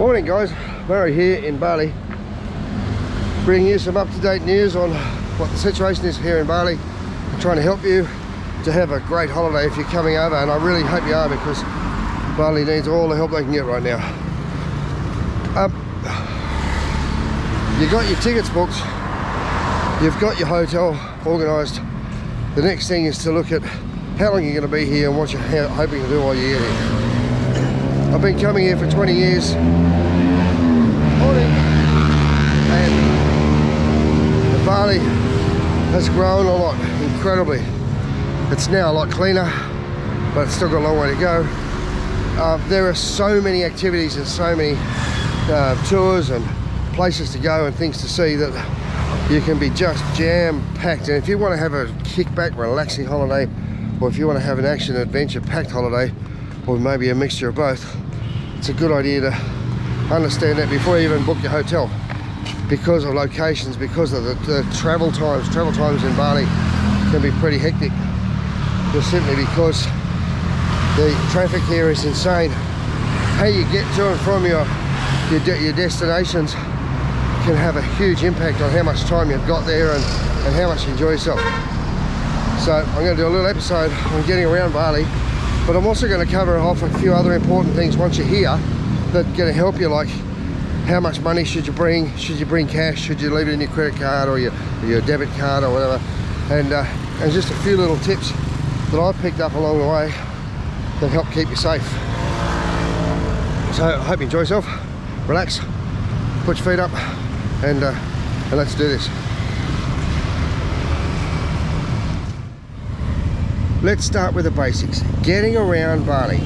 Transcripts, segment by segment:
Morning guys, Murray here in Bali, bringing you some up-to-date news on what the situation is here in Bali. I'm trying to help you to have a great holiday if you're coming over, and I really hope you are, because Bali needs all the help they can get right now. You got your tickets booked, you've got your hotel organised. The next thing is to look at how long you're going to be here and what you're hoping to do while you're here. I've been coming here for 20 years, and Bali has grown a lot, incredibly. It's now a lot cleaner, but it's still got a long way to go. There are so many activities and so many tours and places to go and things to see that you can be just jam-packed. And if you want to have a kick-back, relaxing holiday, or if you want to have an action adventure packed holiday, or maybe a mixture of both, it's a good idea to understand that before you even book your hotel, because of locations, because of the travel times. Travel times in Bali can be pretty hectic, just simply because the traffic here is insane. How you get to and from your destinations can have a huge impact on how much time you've got there and how much you enjoy yourself. So I'm going to do a little episode on getting around Bali, but I'm also going to cover off a few other important things once you're here that are going to help you, like how much money should you bring? Should you bring cash? Should you leave it in your credit card or your debit card or whatever? And just a few little tips that I've picked up along the way that help keep you safe. So I hope you enjoy yourself, relax, put your feet up, and let's do this. Let's start with the basics. Getting around Bali.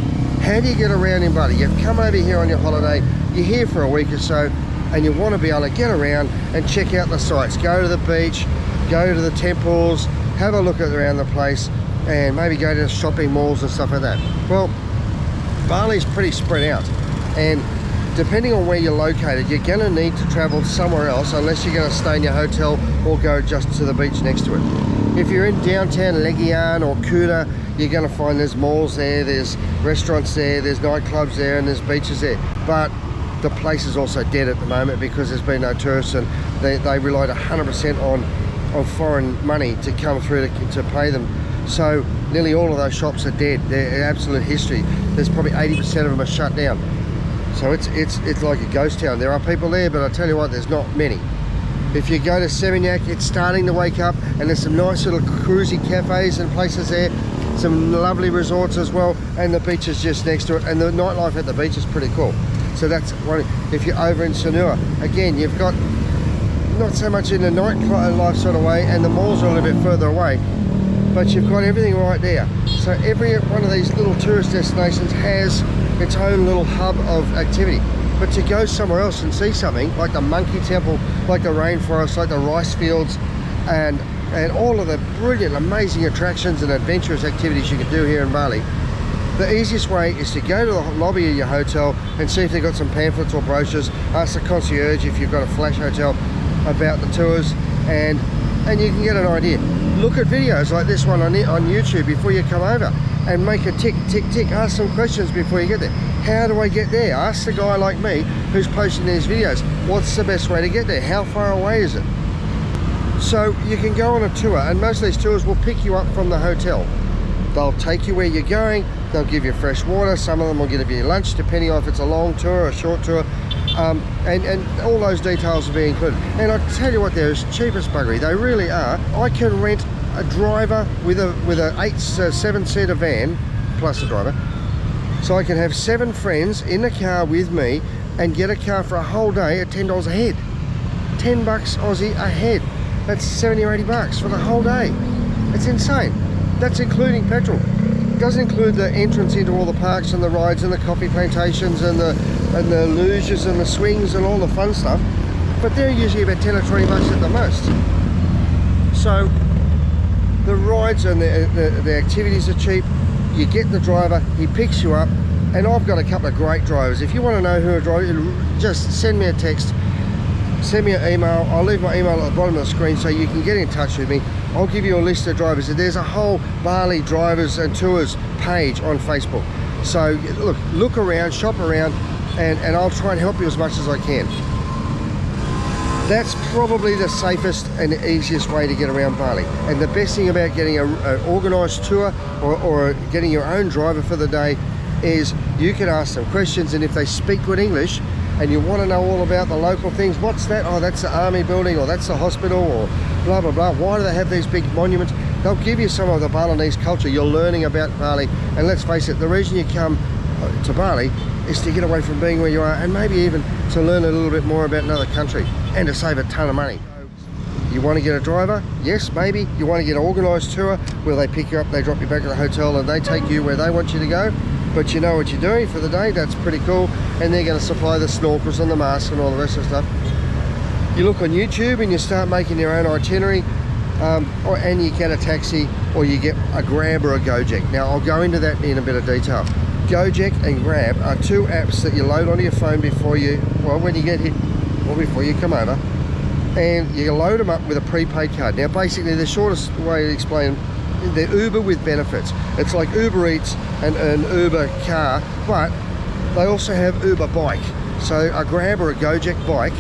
How do you get around in Bali? You've come over here on your holiday, you're here for a week or so, and you want to be able to get around and check out the sights. Go to the beach, go to the temples, have a look around the place, and maybe go to the shopping malls and stuff like that. Well, Bali's pretty spread out, and depending on where you're located, you're going to need to travel somewhere else unless you're going to stay in your hotel or go just to the beach next to it. If you're in downtown Legian or Kuta, you're going to find there's malls there, there's restaurants there, there's nightclubs there, and there's beaches there. But the place is also dead at the moment because there's been no tourists, and they relied 100% on foreign money to come through to pay them. So nearly all of those shops are dead. They're absolute history. There's probably 80% of them are shut down. So it's like a ghost town. There are people there, but I tell you what, there's not many. If you go to Seminyak, it's starting to wake up, and there's some nice little cruisy cafes and places there, some lovely resorts as well, and the beach is just next to it, and the nightlife at the beach is pretty cool. So that's one. If you're over in Sanur, again, you've got not so much in the nightlife sort of way, and the malls are a little bit further away, but you've got everything right there. So every one of these little tourist destinations has its own little hub of activity. But to go somewhere else and see something like the monkey temple, like the rainforest, like the rice fields, and all of the brilliant, amazing attractions and adventurous activities you can do here in Bali, the easiest way is to go to the lobby of your hotel and see if they've got some pamphlets or brochures. Ask the concierge if you've got a flash hotel about the tours, and you can get an idea. Look at videos like this one on YouTube before you come over, and make a tick, tick, tick. Ask some questions before you get there. How do I get there? Ask the guy like me who's posting these videos, what's the best way to get there? How far away is it? So you can go on a tour, and most of these tours will pick you up from the hotel. They'll take you where you're going, they'll give you fresh water, some of them will give you lunch, depending on if it's a long tour or a short tour, and all those details will be included. And I'll tell you what, they're as cheap as buggery, they really are. I can rent a driver with a 7-seater van, plus a driver, so I can have 7 friends in the car with me and get a car for a whole day at $10 a head. 10 bucks Aussie a head. That's 70 or 80 bucks for the whole day. It's insane. That's including petrol. It doesn't include the entrance into all the parks and the rides and the coffee plantations and the luges and the swings and all the fun stuff. But they're usually about 10 or 20 bucks at the most. So the rides and the activities are cheap. You get the driver, he picks you up, and I've got a couple of great drivers. If you want to know who a driver is, just send me a text, send me an email. I'll leave my email at the bottom of the screen so you can get in touch with me. I'll give you a list of drivers. There's a whole Bali drivers and tours page on Facebook. So look around, shop around, and I'll try and help you as much as I can. That's probably the safest and the easiest way to get around Bali. And the best thing about getting an organised tour or getting your own driver for the day is you can ask them questions, and if they speak good English and you want to know all about the local things, what's that? Oh, that's the army building, or that's the hospital, or blah blah blah. Why do they have these big monuments? They'll give you some of the Balinese culture. You're learning about Bali, and let's face it, the reason you come to Bali is to get away from being where you are, and maybe even to learn a little bit more about another country and to save a ton of money. You want to get a driver? Yes, maybe. You want to get an organised tour where they pick you up, they drop you back at the hotel, and they take you where they want you to go, but you know what you're doing for the day. That's pretty cool. And they're going to supply the snorkels and the masks and all the rest of the stuff. You look on YouTube and you start making your own itinerary, and you get a taxi, or you get a Grab or a Gojek. Now I'll go into that in a bit of detail. Gojek and Grab are two apps that you load onto your phone before you, well, when you get here, or before you come over, and you load them up with a prepaid card. Now basically the shortest way to explain, they're Uber with benefits. It's like Uber Eats and an Uber car, but they also have Uber bike. So a Grab or a Gojek bike,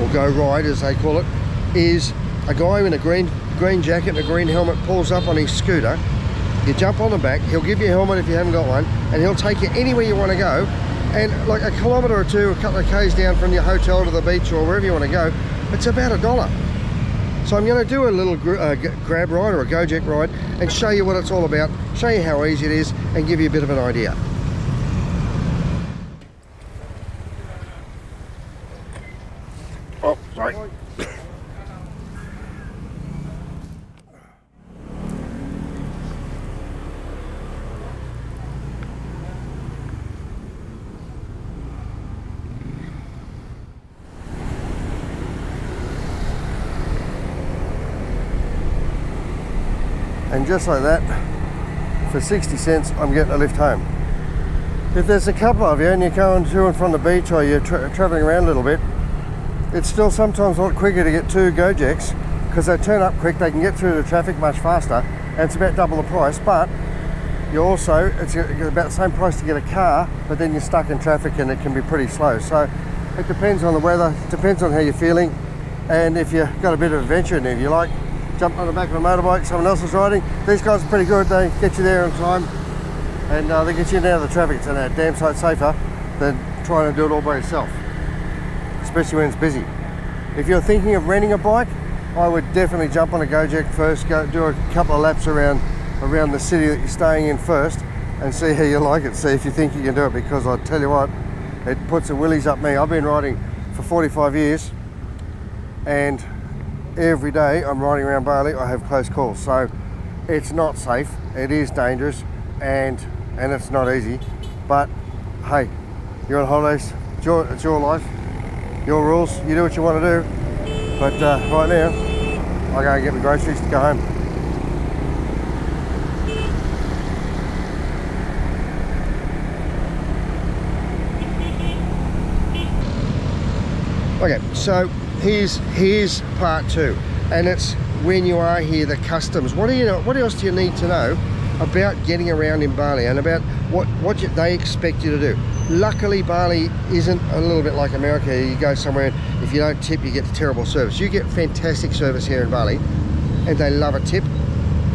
or Go Ride as they call it, is a guy in a green jacket and a green helmet pulls up on his scooter. You jump on the back, he'll give you a helmet if you haven't got one, and he'll take you anywhere you want to go. And like a kilometre or two, a couple of k's down from your hotel to the beach or wherever you want to go, it's about $1. So I'm going to do a little Grab ride or a Gojek ride and show you what it's all about, show you how easy it is, and give you a bit of an idea. Oh, sorry. And just like that, for 60 cents, I'm getting a lift home. If there's a couple of you and you're going to and from the beach, or you're traveling around a little bit, it's still sometimes a lot quicker to get two Gojeks, because they turn up quick, they can get through the traffic much faster, and it's about double the price. But you also, it's about the same price to get a car, but then you're stuck in traffic and it can be pretty slow. So it depends on the weather, it depends on how you're feeling, and if you've got a bit of adventure in there, if you like, jump on the back of a motorbike, someone else is riding. These guys are pretty good, they get you there on time, and they get you in and out of the traffic. It's a damn sight safer than trying to do it all by yourself, especially when it's busy. If you're thinking of renting a bike, I would definitely jump on a Gojek first, go do a couple of laps around the city that you're staying in first, and see how you like it, see if you think you can do it, because I tell you what, it puts the willies up me. I've been riding for 45 years, and every day I'm riding around Bali, I have close calls. So it's not safe, it is dangerous, and it's not easy. But hey, you're on holidays, it's your life, your rules, you do what you want to do. But right now, I go and get my groceries to go home. Okay, so here's part two, and it's when you are here, the customs. What else do you need to know about getting around in Bali, and about what they expect you to do? Luckily, Bali isn't a little bit like America. You go somewhere and if you don't tip, you get terrible service. You get fantastic service here in Bali, and they love a tip.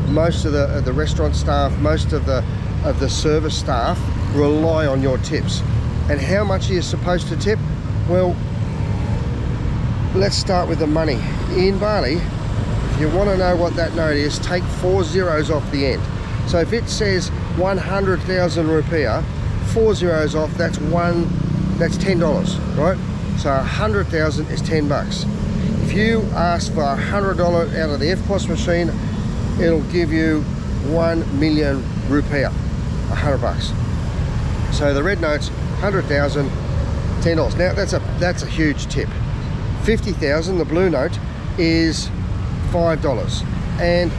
Most of the restaurant staff, most of the service staff rely on your tips. And how much are you supposed to tip? Well, let's start with the money. In Bali, if you want to know what that note is, take 4 zeros off the end. So if it says 100,000 rupiah, 4 zeros off, that's $10, right? So 100,000 is 10 bucks. If you ask for $100 out of the FPOS machine, it'll give you 1 million rupiah, 100 bucks. So the red note's 100,000, $10. Now that's a huge tip. 50,000, the blue note, is $5, and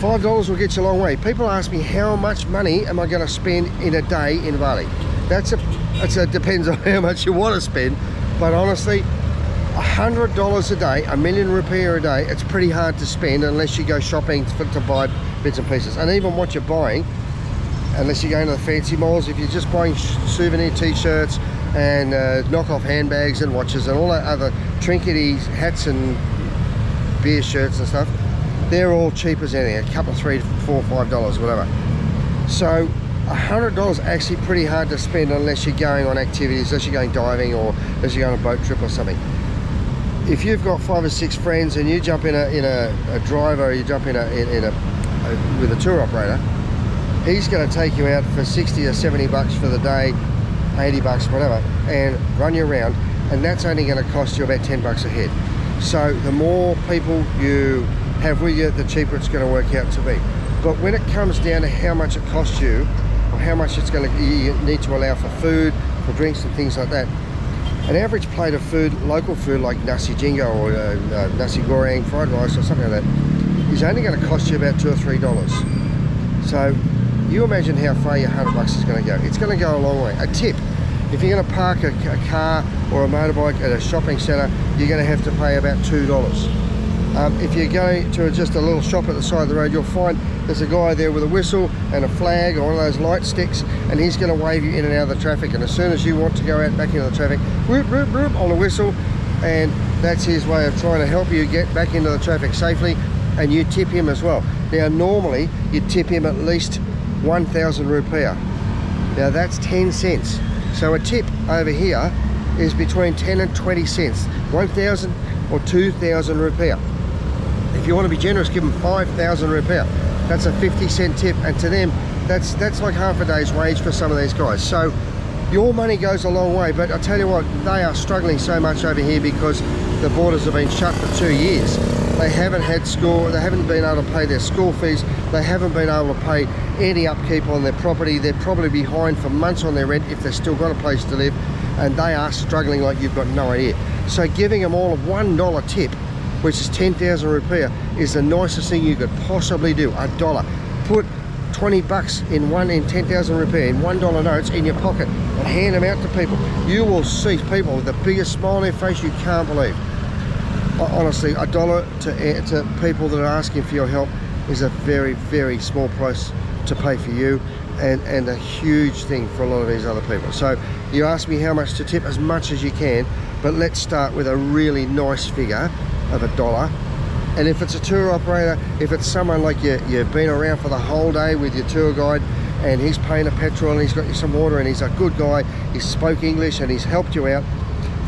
$5 will get you a long way. People ask me, how much money am I going to spend in a day in Bali? It depends on how much you want to spend, but honestly, $100 a day, 1 million rupiah a day, it's pretty hard to spend unless you go shopping to buy bits and pieces. And even what you're buying, unless you're going to the fancy malls, if you're just buying souvenir t-shirts, and knockoff handbags and watches and all that other trinkety hats and beer shirts and stuff, they're all cheap as anything, a couple of $3, $4, $5, whatever. So $100 actually pretty hard to spend unless you're going on activities, unless you're going diving or unless you're going on a boat trip or something. If you've got 5 or 6 friends and you jump in a driver, or you jump with a tour operator, he's going to take you out for 60 or 70 bucks for the day, 80 bucks, whatever, and run you around, and that's only going to cost you about 10 bucks a head. So the more people you have with you, the cheaper it's going to work out to be. But when it comes down to how much it costs you, or how much it's going to, you need to allow for food, for drinks and things like that, an average plate of food, local food like nasi jingo or nasi goreng, fried rice or something like that, is only going to cost you about $2 or $3. So you imagine how far your 100 bucks is going to go. It's going to go a long way. A tip: if you're going to park a car or a motorbike at a shopping centre, you're going to have to pay about $2. If you're going to just a little shop at the side of the road, you'll find there's a guy there with a whistle and a flag or one of those light sticks, and he's going to wave you in and out of the traffic, and as soon as you want to go out back into the traffic, whoop, whoop, whoop, on the whistle, and that's his way of trying to help you get back into the traffic safely, and you tip him as well. Now normally you tip him at least 1,000 rupiah. Now that's 10 cents. So a tip over here is between 10 and 20 cents, 1,000 or 2,000 rupiah. If you want to be generous, give them 5,000 rupiah. That's a 50-cent tip, and to them, that's like half a day's wage for some of these guys. So your money goes a long way, but I tell you what, they are struggling so much over here because the borders have been shut for 2 years. They haven't had school, they haven't been able to pay their school fees, they haven't been able to pay any upkeep on their property. They're probably behind for months on their rent if they've still got a place to live, and they are struggling like you've got no idea. So giving them all a $1 tip, which is 10,000 rupiah, is the nicest thing you could possibly do. $1. Put 20 bucks in 10,000 rupiah in $1 notes in your pocket and hand them out to people. You will see people with the biggest smile on their face you can't believe. Honestly, $1 to people that are asking for your help is a very, very small price to pay for you, and a huge thing for a lot of these other people. So you ask me how much to tip, as much as you can, but let's start with a really nice figure of $1. And if it's a tour operator, if it's someone like you've been around for the whole day with your tour guide, and he's paying a petrol and he's got you some water and he's a good guy, he spoke English and he's helped you out,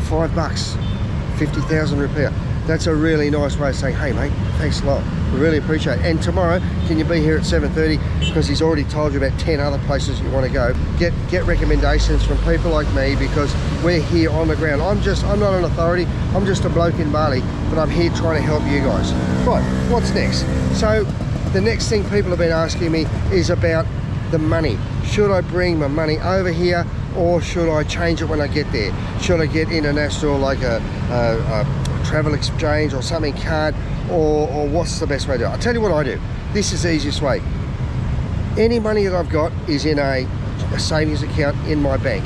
$5, 50,000 rupiah. That's a really nice way of saying, hey mate, thanks a lot, we really appreciate it. And tomorrow, can you be here at 7:30? Because he's already told you about 10 other places you want to go. Get recommendations from people like me, because we're here on the ground. I'm not an authority, I'm just a bloke in Bali, but I'm here trying to help you guys. Right, what's next? So the next thing people have been asking me is about the money. Should I bring my money over here, or should I change it when I get there? Should I get international, like a travel exchange or something card, or what's the best way to do it? I'll tell you what I do. This is the easiest way. Any money that I've got is in a savings account in my bank.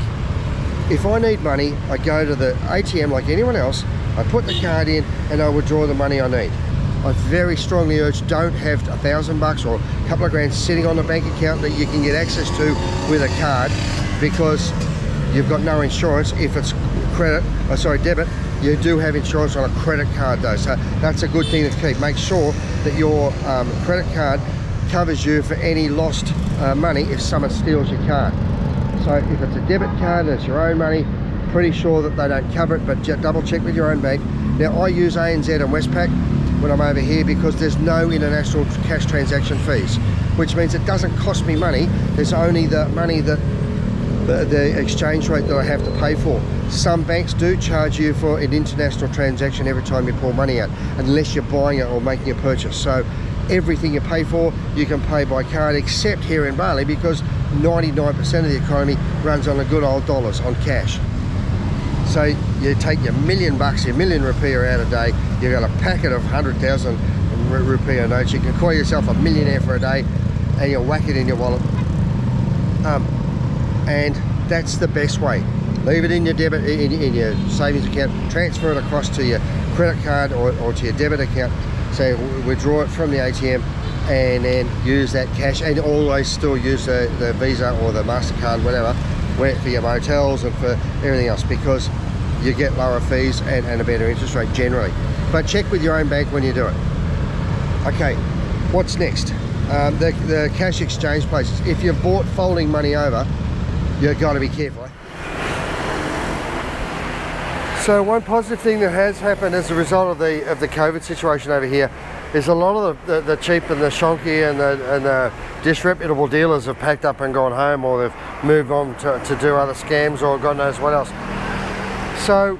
If I need money, I go to the ATM like anyone else, I put the card in and I withdraw the money I need. I very strongly urge, don't have 1,000 bucks or a couple of grand sitting on the bank account that you can get access to with a card, because you've got no insurance. If it's debit, you do have insurance on a credit card though, so that's a good thing to keep. Make sure that your credit card covers you for any lost money if someone steals your card. So if it's a debit card and it's your own money, pretty sure that they don't cover it, but double check with your own bank. Now I use ANZ and Westpac when I'm over here because there's no international cash transaction fees, which means it doesn't cost me money. There's only the money that the exchange rate that I have to pay for. Some banks do charge you for an international transaction every time you pull money out, unless you're buying it or making a purchase. So everything you pay for, you can pay by card, except here in Bali, because 99% of the economy runs on the good old dollars, on cash. So you take your $1,000,000 bucks, your million rupiah out a day, you've got a packet of 100,000 rupiah notes, you can call yourself a millionaire for a day, and you'll whack it in your wallet. And that's the best way. Leave it in your debit, in your savings account, transfer it across to your credit card or to your debit account. So withdraw it from the ATM and then use that cash, and always still use the Visa or the MasterCard, whatever, for your motels and for everything else, because you get lower fees and a better interest rate generally. But check with your own bank when you do it. Okay, what's next? The cash exchange places. If you've bought folding money over, you've got to be careful. So one positive thing that has happened as a result of the COVID situation over here is a lot of the cheap and the shonky and the disreputable dealers have packed up and gone home, or they've moved on to do other scams or God knows what else. So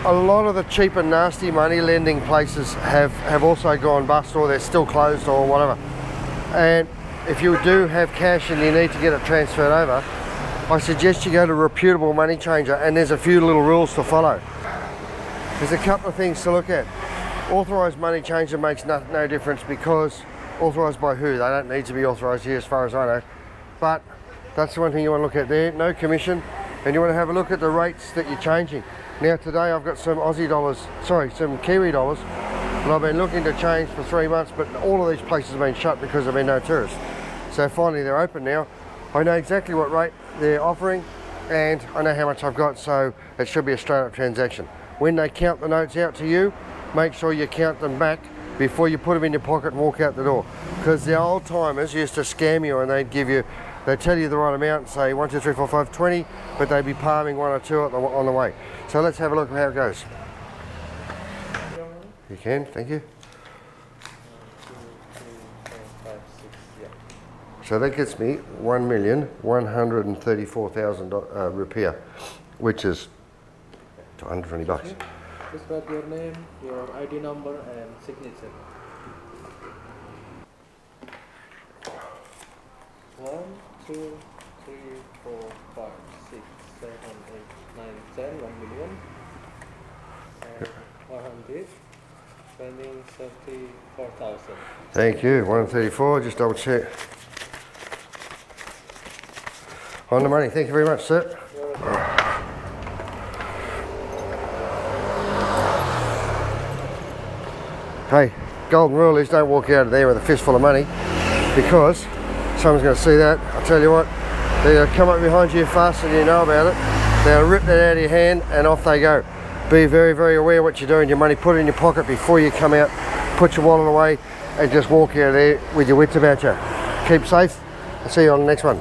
a lot of the cheap and nasty money lending places have also gone bust, or they're still closed or whatever. And if you do have cash and you need to get it transferred over, I suggest you go to a reputable money changer, and there's a few little rules to follow. There's a couple of things to look at. Authorised money changer makes no difference, because authorised by who? They don't need to be authorised here as far as I know. But that's the one thing you want to look at there, no commission, and you want to have a look at the rates that you're changing. Now today I've got some some Kiwi dollars that I've been looking to change for 3 months, but all of these places have been shut because there have been no tourists. So finally they're open now. I know exactly what rate they're offering, and I know how much I've got, so it should be a straight up transaction. When they count the notes out to you, make sure you count them back before you put them in your pocket and walk out the door. Because the old timers used to scam you, and they'd tell you the right amount and say 1, 2, 3, 4, 5, 20, but they'd be palming 1 or 2 on the way. So let's have a look at how it goes. You can, thank you. 1, 2, 3, 4, 5, 6, yeah. So that gets me 1,134,000 rupiah, which is $120 bucks. Just write your name, your ID number, and signature. 1, 2, 3, 4, 5, 6, 7, 8, 9, 10, 1 million. And 100, spending 34,000. Thank you, 134, just double check. On the money, thank you very much, sir. Hey, golden rule is don't walk out of there with a fistful of money, because someone's going to see that. I'll tell you what, they'll come up behind you faster than you know about it. They'll rip that out of your hand and off they go. Be very, very aware what you're doing. Your money, put it in your pocket before you come out. Put your wallet away and just walk out of there with your wits about you. Keep safe. I'll see you on the next one.